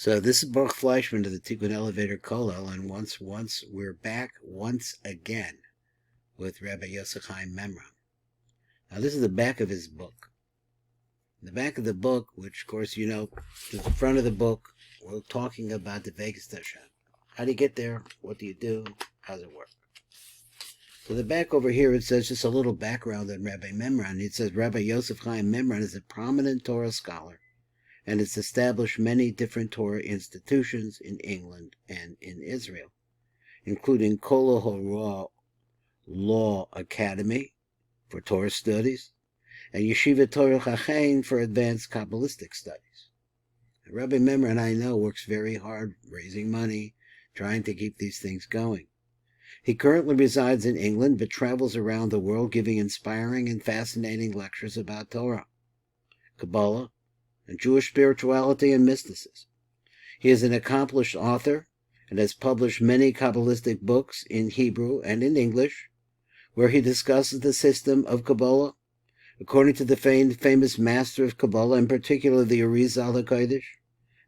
So this is Baruch Fleischman of the Tikkun Elevator Kollel, and once we're back once again with Rabbi Yosef Chaim Mimran. Now this is the back of his book. The back of the book, which of course you know, is the front of the book. We're talking about the Vegas Hashem. How do you get there? What do you do? How does it work? So the back over here, it says just a little background on Rabbi Mimran. It says Rabbi Yosef Chaim Mimran is a prominent Torah scholar and has established many different Torah institutions in England and in Israel, including Kol HaHorah Law Academy for Torah studies and Yeshiva Torah Chachain for advanced Kabbalistic studies. And Rabbi Mimran, I know, works very hard raising money, trying to keep these things going. He currently resides in England but travels around the world giving inspiring and fascinating lectures about Torah, Kabalah, and Jewish spirituality and mysticism. He is an accomplished author and has published many Kabbalistic books in Hebrew and in English, where he discusses the system of Kabbalah, according to the famous master of Kabbalah, in particular the Arizal HaKodesh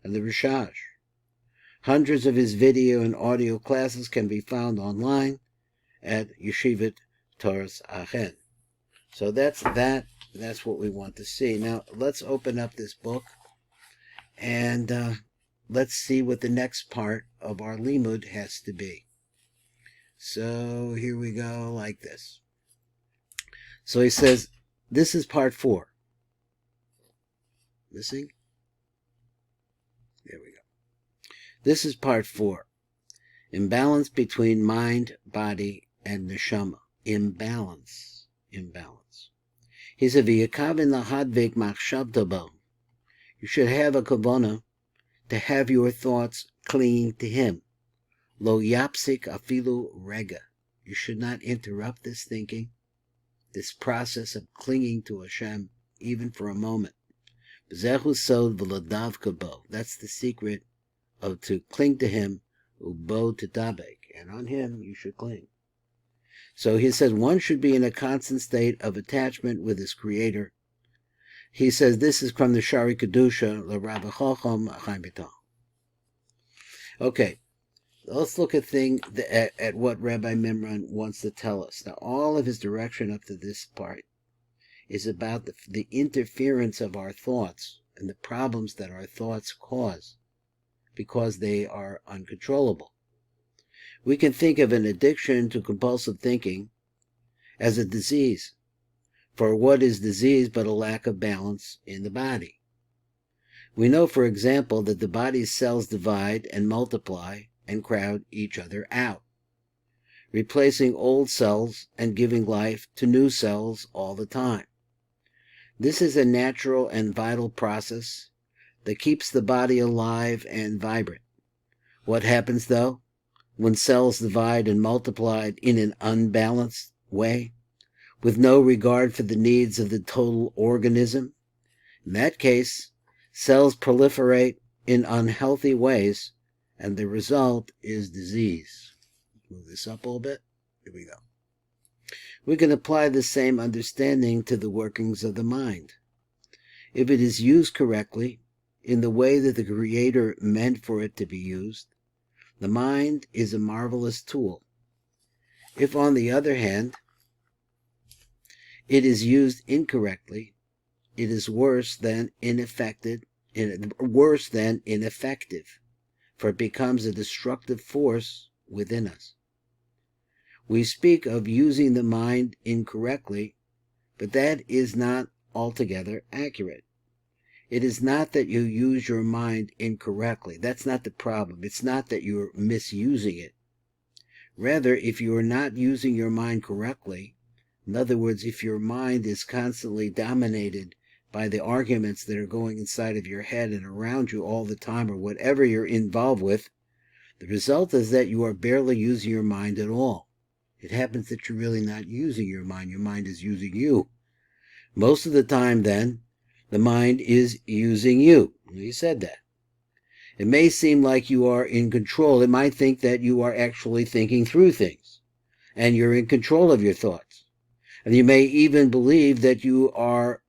and the Rishash. Hundreds of his video and audio classes can be found online at Yeshivat Torah's Achen. So that's what we want to see. Now, let's open up this book and let's see what the next part of our limud has to be. So here we go, like this. So he says, this is part 4. Missing? There we go. This is part 4. Imbalance between mind, body, and Neshama. Imbalance. He said, "V'yakavin lahadvik machshavto bo." You should have a kavanah to have your thoughts clinging to Him. Lo yapsik afilu rega. You should not interrupt this thinking, this process of clinging to Hashem, even for a moment. B'zechu sod v'ladavka bo. That's the secret of to cling to Him, ubo tadabek, and on Him you should cling. So he says one should be in a constant state of attachment with his Creator. He says this is from the Shari Kedusha, the Rabbi Chacham Chaim Vital. Okay, let's look at what Rabbi Mimran wants to tell us. Now, all of his direction up to this part is about the interference of our thoughts and the problems that our thoughts cause because they are uncontrollable. We can think of an addiction to compulsive thinking as a disease. For what is disease but a lack of balance in the body? We know, for example, that the body's cells divide and multiply and crowd each other out, replacing old cells and giving life to new cells all the time. This is a natural and vital process that keeps the body alive and vibrant. What happens, though, when cells divide and multiply in an unbalanced way, with no regard for the needs of the total organism? In that case, cells proliferate in unhealthy ways, and the result is disease. Move this up a little bit. Here we go. We can apply the same understanding to the workings of the mind. If it is used correctly, in the way that the Creator meant for it to be used, the mind is a marvelous tool. If, on the other hand, it is used incorrectly, it is worse than ineffective, for it becomes a destructive force within us. We speak of using the mind incorrectly, but that is not altogether accurate. It is not that you use your mind incorrectly. That's not the problem. It's not that you're misusing it. Rather, if you are not using your mind correctly, in other words, if your mind is constantly dominated by the arguments that are going inside of your head and around you all the time, or whatever you're involved with, the result is that you are barely using your mind at all. It happens that you're really not using your mind. Your mind is using you. Most of the time, then, the mind is using you. He said that. It may seem like you are in control. It might think that you are actually thinking through things, and you're in control of your thoughts. And you may even believe that you are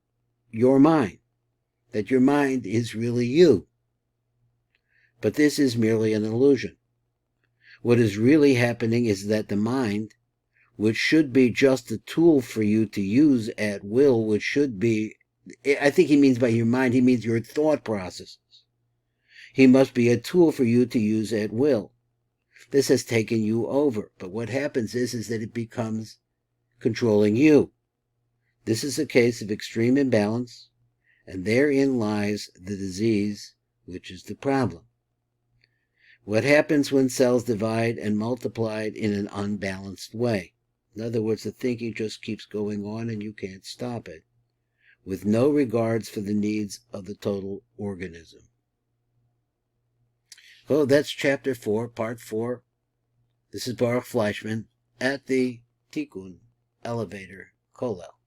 your mind, that your mind is really you. But this is merely an illusion. What is really happening is that the mind, which should be just a tool for you to use at will, which should be, I think he means by your mind, he means your thought processes. He must be a tool for you to use at will. This has taken you over. But what happens is that it becomes controlling you. This is a case of extreme imbalance, and therein lies the disease, which is the problem. What happens when cells divide and multiply in an unbalanced way? In other words, the thinking just keeps going on and you can't stop it, with no regards for the needs of the total organism. Well, that's chapter 4, part 4. This is Baruch Fleischman at the Tikkun Elevator Kollel.